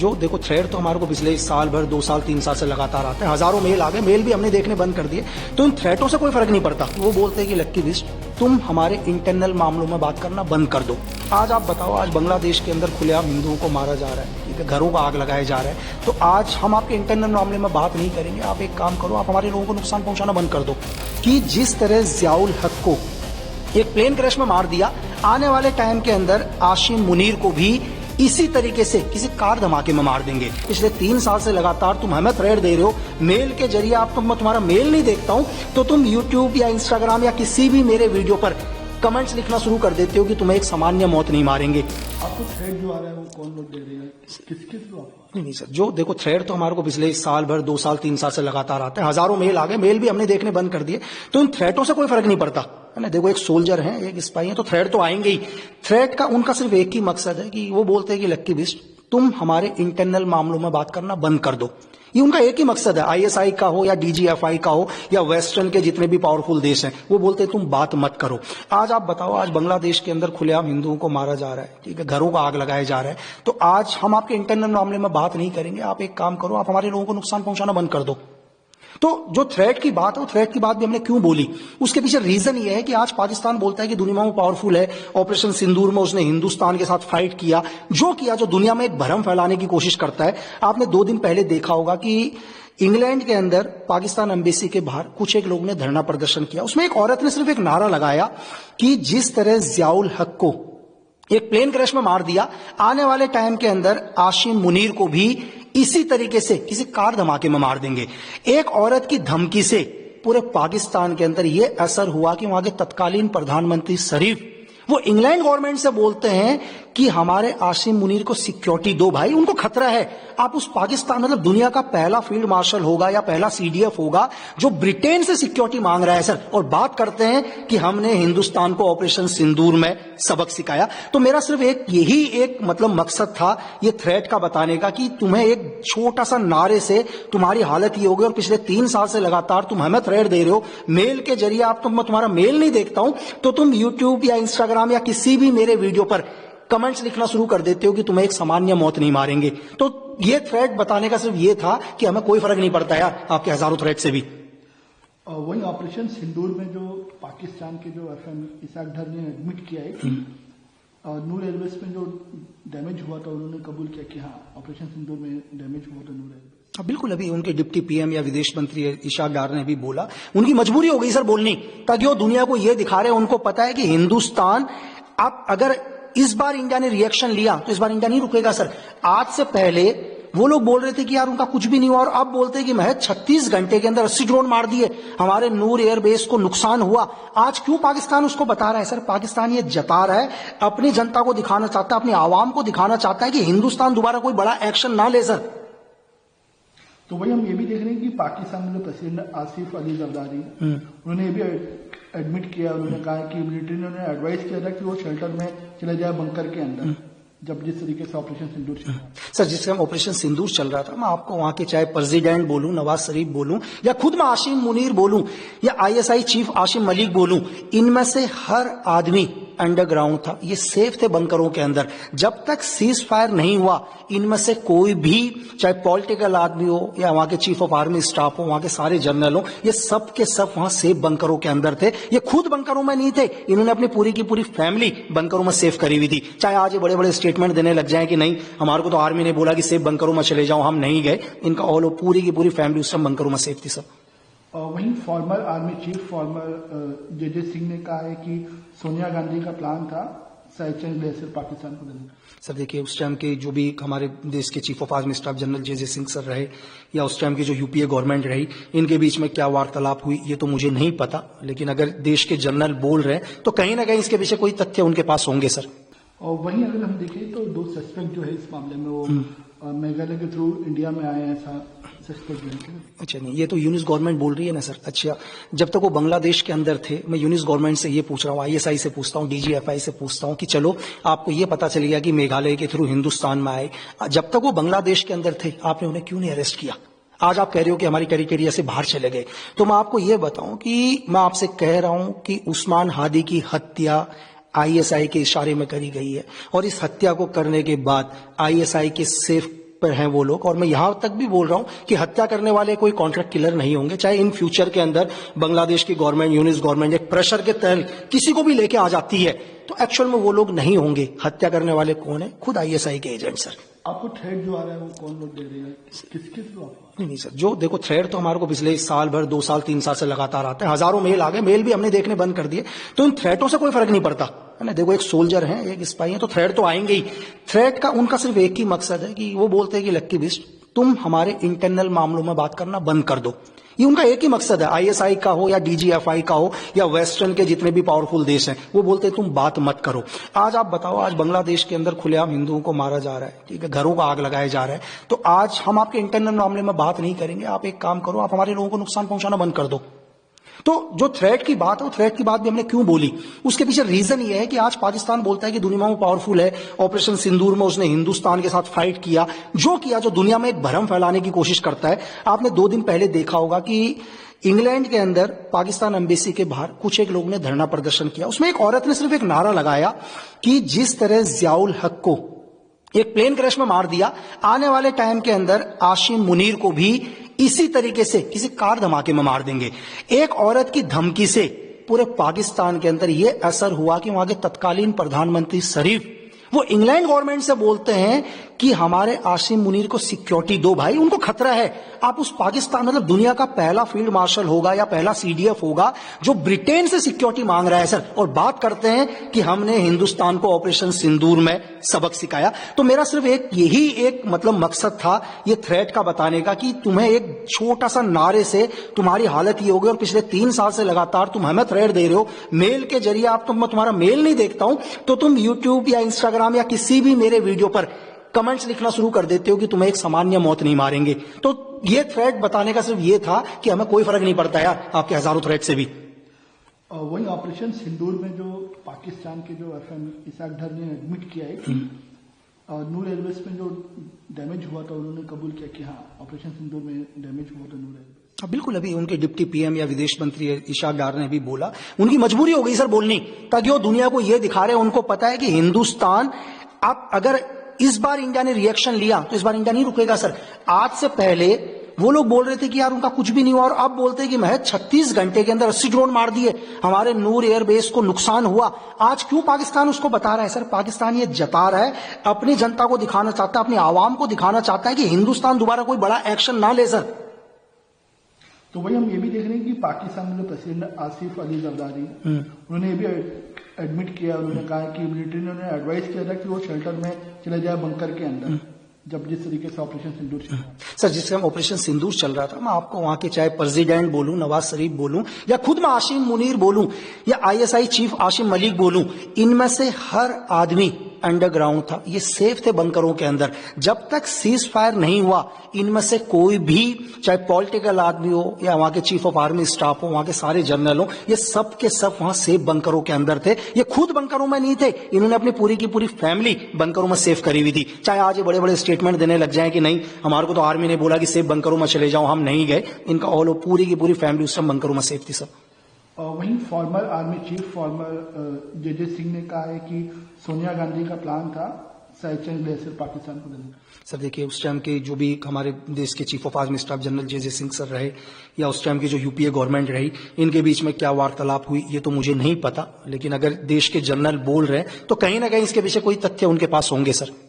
जो देखो थ्रेड तो हमारे को पिछले साल भर 2 साल 3 साल से लगातार आते हैं, हजारों मेल आ गए, मेल भी हमने देखने बंद कर दिए। तो इन थ्रेटों से कोई फर्क नहीं पड़ता। वो बोलते हैं कि लक्की बिस्ट तुम हमारे इंटरनल मामलों में बात करना बंद कर दो। आज आप बताओ, आज बांग्लादेश के अंदर खुलेआम हिंदुओं को मारा जा रहा है, ठीक है, घरों का आग लगाया जा रहा है। तो आज हम आपके इंटरनल मामले में बात नहीं करेंगे। आप एक काम करो, आप हमारे लोगों को नुकसान पहुंचाना बंद कर दो। कि जिस तरह जियाउल हक को एक प्लेन क्रैश में मार दिया, आने वाले टाइम के अंदर आशिम मुनीर को भी इसी तरीके से किसी कार धमाके में मार देंगे। पिछले 3 साल से लगातार तुम हमें थ्रेड दे रहे हो मेल के जरिए। आप तो मैं तुम्हारा मेल नहीं देखता हूं, तो तुम यूट्यूब या इंस्टाग्राम या किसी भी मेरे वीडियो पर कमेंट्स लिखना शुरू कर देते हो कि तुम्हें एक सामान्य मौत नहीं मारेंगे। आपको थ्रेड जो आ रहा है वो कौन लोग दे रहे हैं, किसके थ्रू? नहीं सर, जो देखो थ्रेड तो हमारे को पिछले साल भर 2 साल 3 साल से लगातार आते हैं, हजारों मेल आ गए, मेल भी हमने देखने बंद कर दिए। तो इन थ्रेटों से कोई फर्क नहीं पड़ता है ना। देखो एक सोल्जर है, एक स्पाई है, तो थ्रेड तो आएंगे ही। थ्रेड का उनका सिर्फ एक ही मकसद है कि वो बोलते हैं कि लक्की बिस्ट तुम हमारे इंटरनल मामलों में बात करना बंद कर दो। ये उनका एक ही मकसद है। आईएसआई का हो या डीजीएफआई का हो या वेस्टर्न के जितने भी पावरफुल देश हैं, वो बोलते हैं तुम बात मत करो। आज आप बताओ, आज बांग्लादेश के अंदर खुलेआम हिंदुओं को मारा जा रहा है, ठीक है, घरों का आग लगाया जा रहा है। तो आज हम आपके इंटरनल मामले में बात नहीं करेंगे। आप एक काम करो, आप हमारे लोगों को नुकसान पहुंचाना बंद कर दो। तो जो थ्रेट की बात है, वो थ्रेट की बात भी हमने क्यों बोली, उसके पीछे रीजन ये है कि आज पाकिस्तान बोलता है कि दुनिया में पावरफुल है। ऑपरेशन सिंदूर में उसने हिंदुस्तान के साथ फाइट किया, जो दुनिया में एक भ्रम फैलाने की कोशिश करता है। आपने 2 दिन पहले देखा होगा कि इंग्लैंड के अंदर पाकिस्तान एम्बेसी के बाहर कुछ एक लोगों ने धरना प्रदर्शन किया। उसमें एक औरत ने सिर्फ एक नारा लगाया कि जिस तरह जियाउल हक को एक प्लेन क्रैश में मार दिया, आने वाले टाइम के अंदर आशिम मुनीर को भी इसी तरीके से किसी कार धमाके में मार देंगे। एक औरत की धमकी से पूरे पाकिस्तान के अंदर यह असर हुआ कि वहां के तत्कालीन प्रधानमंत्री शरीफ वो इंग्लैंड गवर्नमेंट से बोलते हैं कि हमारे आसिम मुनीर को सिक्योरिटी दो भाई, उनको खतरा है। आप उस पाकिस्तान मतलब दुनिया का पहला फील्ड मार्शल होगा या पहला सीडीएफ होगा जो ब्रिटेन से सिक्योरिटी मांग रहा है सर, और बात करते हैं कि हमने हिंदुस्तान को ऑपरेशन सिंदूर में सबक सिखाया। तो मेरा सिर्फ यही एक मतलब मकसद था ये थ्रेट का बताने का कि तुम्हें एक छोटा सा नारे से तुम्हारी हालत ये होगी। और पिछले 3 साल से लगातार तुम हमें थ्रेट दे रहे हो मेल के जरिए। आप तो मैं तुम्हारा मेल नहीं देखता हूं, तो तुम यूट्यूब या इंस्टाग्राम या किसी भी मेरे वीडियो पर कमेंट्स लिखना शुरू कर देते हो कि तुम्हें एक सामान्य मौत नहीं मारेंगे। तो ये थ्रेट बताने का सिर्फ ये था कि हमें कोई फर्क नहीं पड़ता यार आपके हजारों थ्रेट से भी। वही ऑपरेशन सिंदूर में जो पाकिस्तान के जो एफएम इसाक डर ने एडमिट किया है कि नूर एयरवेज में जो डैमेज हुआ था, उन्होंने कबूल किया कि हाँ ऑपरेशन सिंदूर में डैमेज हुआ था नूर एयरवेज। बिल्कुल, अभी उनके डिप्टी पीएम या विदेश मंत्री इशाक डार ने भी बोला, उनकी मजबूरी हो गई सर बोलनी, ताकि वो दुनिया को ये दिखा रहे हैं। उनको पता है कि हिंदुस्तान, आप अगर इस बार इंडिया ने रिएक्शन लिया तो इस बार इंडिया नहीं रुकेगा सर। आज से पहले वो लोग बोल रहे थे कि यार उनका कुछ भी नहीं हुआ, और अब बोलते हैं कि महज 36 घंटे के अंदर 80 ड्रोन मार दिए, हमारे नूर एयरबेस को नुकसान हुआ। आज क्यों पाकिस्तान उसको बता रहा है सर? पाकिस्तान ये जता रहा है, अपनी जनता को दिखाना चाहता है, अपनी आवाम को दिखाना चाहता है कि हिंदुस्तान दोबारा कोई बड़ा एक्शन ना ले सर। तो वही हम ये भी देख रहे हैं कि पाकिस्तान में जो प्रेसिडेंट आसिफ अली जरदारी उन्होंने ये भी एडमिट किया, उन्होंने कहा कि मिलिट्री ने उन्हें एडवाइस किया था कि वो शेल्टर में चले जाए बंकर के अंदर, जब जिस तरीके से ऑपरेशन सिंदूर चल रहा था। सर जिस टाइम ऑपरेशन सिंदूर चल रहा था, मैं आपको वहां के चाहे प्रेसिडेंट बोलूं नवाज शरीफ बोलूं या खुद मैं आसिम मुनीर बोलूं या आईएसआई चीफ आसिम मलिक बोलूं, इनमें से हर आदमी अंडरग्राउंड था, ये सेफ थे बंकरों के अंदर। जब तक सीज फायर नहीं हुआ, इनमें से कोई भी चाहे पॉलिटिकल आदमी हो या वहां के चीफ ऑफ आर्मी स्टाफ हो, वहां के सारे जनरल हो, ये सब के सब वहां सेफ बंकरों के अंदर थे। ये खुद बंकरों में नहीं थे, इन्होंने अपनी पूरी की पूरी फैमिली बंकरों में सेफ करी हुई थी। चाहे आज ये बड़े बड़े स्टेटमेंट देने लग जाए कि नहीं हमारे को तो आर्मी ने बोला कि सेफ बंकरों में चले जाओ, हम नहीं गए, इनका ऑल पूरी की पूरी फैमिली उस समय बंकरों में सेफ थी सर। वहीं फॉर्मर आर्मी चीफ फॉर्मर जे सिंह ने कहा है कि सोनिया गांधी का प्लान था सैचन ग्लेशियर पाकिस्तान को देने का। सर देखिए, उस टाइम के जो भी हमारे देश के chief of army staff general J Singh sir रहे या उस टाइम की जो यूपीए गवर्नमेंट रही, इनके बीच में क्या वार्तालाप हुई ये तो मुझे नहीं पता, लेकिन अगर देश के जनरल बोल रहे हैं तो कहीं ना कहीं इसके पीछे कोई तथ्य उनके पास होंगे सर। और वहीं अगर हम देखें तो 2 सस्पेक्ट जो है इस मामले में वो मेघालय के थ्रू इंडिया में आए हैं, ऐसा सस्पेक्ट। अच्छा नहीं, ये तो यूनिस गवर्नमेंट बोल रही है ना सर। अच्छा, जब तक वो बांग्लादेश के अंदर थे, मैं यूनिस गवर्नमेंट से ये पूछ रहा हूँ, आईएसआई से पूछता हूँ, डीजीएफआई से पूछता हूँ कि चलो आपको ये पता चल गया कि मेघालय के थ्रू हिंदुस्तान में आए, जब तक वो बांग्लादेश के अंदर थे आपने उन्हें क्यों नहीं अरेस्ट किया? आज आप कह रहे हो कि हमारी टेरिटोरिया से बाहर चले गए। तो मैं आपको ये बताऊं कि मैं आपसे कह रहा हूं कि उस्मान हादी की हत्या आईएसआई के इशारे में करी गई है, और इस हत्या को करने के बाद आईएसआई के सिर्फ पर हैं वो लोग, और मैं यहां तक भी बोल रहा हूं कि हत्या करने वाले कोई कॉन्ट्रैक्ट किलर नहीं होंगे। चाहे इन फ्यूचर के अंदर बांग्लादेश की गवर्नमेंट, यूनिस गवर्नमेंट एक प्रेशर के तहत किसी को भी लेके आ जाती है, तो एक्चुअल में वो लोग नहीं होंगे। हत्या करने वाले कौन है? खुद आईएसआई के एजेंट सर। आपको थ्रेट जो आ रहा है वो कौन लोग दे रहे हैं, किसके थ्रू? नहीं सर, जो देखो थ्रेड तो हमारे को पिछले साल भर, 2 साल 3 साल से लगातार आते हैं। हजारों मेल आ गए, मेल भी हमने देखने बंद कर दिए। तो इन थ्रेटों से कोई फर्क नहीं पड़ता है ना। देखो एक सोल्जर है, एक स्पाई है, तो थ्रेड तो आएंगे ही। थ्रेड का उनका सिर्फ एक ही मकसद है कि वो बोलते हैं कि लक्की बिस्ट, तुम हमारे इंटरनल मामलों में बात करना बंद कर दो। ये उनका एक ही मकसद है। आईएसआई का हो या डीजीएफआई का हो या वेस्टर्न के जितने भी पावरफुल देश हैं, वो बोलते हैं तुम बात मत करो। आज आप बताओ, आज बांग्लादेश के अंदर खुलेआम हिंदुओं को मारा जा रहा है, ठीक है, घरों को आग लगाया जा रहा है। तो आज हम आपके इंटरनल मामले में बात नहीं करेंगे। आप एक काम करो, आप हमारे लोगों को नुकसान पहुंचाना बंद कर दो। तो जो थ्रेट की बात है, वो थ्रेट की बात भी हमने क्यों बोली, उसके पीछे रीजन ये है कि आज पाकिस्तान बोलता है कि दुनिया में पावरफुल है। ऑपरेशन सिंदूर में उसने हिंदुस्तान के साथ फाइट किया, जो दुनिया में एक भ्रम फैलाने की कोशिश करता है। आपने 2 दिन पहले देखा होगा कि इंग्लैंड के अंदर पाकिस्तान एम्बेसी के बाहर कुछ एक लोगों ने धरना प्रदर्शन किया। उसमें एक औरत ने सिर्फ एक नारा लगाया कि जिस तरह जियाउल हक को एक प्लेन क्रैश में मार दिया, आने वाले टाइम के अंदर आशिम मुनीर को भी इसी तरीके से किसी कार धमाके में मार देंगे। एक औरत की धमकी से पूरे पाकिस्तान के अंदर यह असर हुआ कि वहां के तत्कालीन प्रधानमंत्री शरीफ वो इंग्लैंड गवर्नमेंट से बोलते हैं कि हमारे आसिम मुनीर को सिक्योरिटी दो भाई, उनको खतरा है। आप उस पाकिस्तान, मतलब दुनिया का पहला फील्ड मार्शल होगा या पहला सीडीएफ होगा जो ब्रिटेन से सिक्योरिटी मांग रहा है सर, और बात करते हैं कि हमने हिंदुस्तान को ऑपरेशन सिंदूर में सबक सिखाया। तो मेरा सिर्फ यही एक मकसद था ये थ्रेट का बताने का कि तुम्हें एक छोटा सा नारे से तुम्हारी हालत ये होगी, और पिछले 3 साल से लगातार तुम हमें थ्रेट दे रहे हो मेल के जरिए। आप मैं तुम्हारा मेल नहीं देखता हूं तो तुम यूट्यूब या इंस्टाग्राम या किसी भी मेरे वीडियो पर कमेंट्स लिखना शुरू कर देते हो कि तुम्हें एक सामान्य मौत नहीं मारेंगे। तो ये थ्रेट बताने का सिर्फ ये था कि हमें कोई फर्क नहीं पड़ता यार आपके हजारों थ्रेट से भी। वही ऑपरेशन सिंदूर में जो पाकिस्तान के जो एफएम इसाक डर ने एडमिट किया है, नूर एयरवेज में जो डैमेज हुआ था, उन्होंने कबूल किया कि हाँ ऑपरेशन सिंदूर में डैमेज हुआ था नूर एयरवेज। बिल्कुल, अभी उनके डिप्टी पीएम या विदेश मंत्री इशाक डार ने भी बोला, उनकी मजबूरी हो गई सर बोलनी, ताकि वो दुनिया को ये दिखा रहे हैं, उनको पता है कि हिंदुस्तान, आप अगर इस बार इंडिया ने रिएक्शन लिया तो इस बार इंडिया नहीं रुकेगा सर। आज से पहले वो लोग बोल रहे थे कि यार उनका कुछ भी नहीं हुआ, और अब बोलते हैं कि महज 36 घंटे के अंदर 80 ड्रोन मार दिए, हमारे नूर एयरबेस को नुकसान हुआ। आज क्यों पाकिस्तान उसको बता रहा है सर? पाकिस्तान ये जता रहा है, अपनी जनता को दिखाना चाहता है, अपनी आवाम को दिखाना चाहता है कि हिंदुस्तान दोबारा कोई बड़ा एक्शन ना ले सर। तो वही हम ये भी देख रहे हैं कि पाकिस्तान में जो प्रेसिडेंट आसिफ अली जरदारी, उन्होंने ये भी एडमिट किया, उन्होंने कहा कि मिलिट्री ने उन्हें एडवाइस किया था कि वो शेल्टर में चले जाए बंकर के अंदर, जब जिस तरीके से ऑपरेशन सिंदूर चल रहा है। सर जिस टाइम ऑपरेशन सिंदूर चल रहा था, मैं आपको वहां के चाहे प्रेसिडेंट बोलूं, नवाज शरीफ बोलूं, या खुद मैं आसिम मुनीर बोलूं, या आईएसआई चीफ आसिम मलिक बोलूं, इनमें से हर आदमी अंडरग्राउंड था, ये सेफ थे बंकरों के अंदर। जब तक सीज फायर नहीं हुआ, इनमें से कोई भी, चाहे पॉलिटिकल आदमी हो या वहां के चीफ ऑफ आर्मी स्टाफ हो, वहां के सारे जनरल हो, ये सब के सब वहां सेफ बंकरों के अंदर थे। ये खुद बंकरों में नहीं थे, इन्होंने अपनी पूरी की पूरी फैमिली बंकरों में सेफ करी हुई थी। चाहे आज ये बड़े बड़े स्टेटमेंट देने लग जाए कि नहीं हमारे को तो आर्मी ने बोला कि सेफ बंकरों में चले जाओ, हम नहीं गए, इनका ऑल पूरी की पूरी फैमिली उस समय बंकरों में सेफ थी सब। वहीं फॉर्मर आर्मी चीफ फॉर्मर जे सिंह ने कहा है कि सोनिया गांधी का प्लान था सैचन ग्लेशियर पाकिस्तान को देने। सर देखिए, उस टाइम के जो भी हमारे देश के chief of army staff general J Singh sir रहे, या उस टाइम की जो यूपीए गवर्नमेंट रही, इनके बीच में क्या वार्तालाप हुई ये तो मुझे नहीं पता, लेकिन अगर देश के जनरल बोल रहे हैं तो कहीं ना कहीं इसके पीछे कोई तथ्य उनके पास होंगे सर।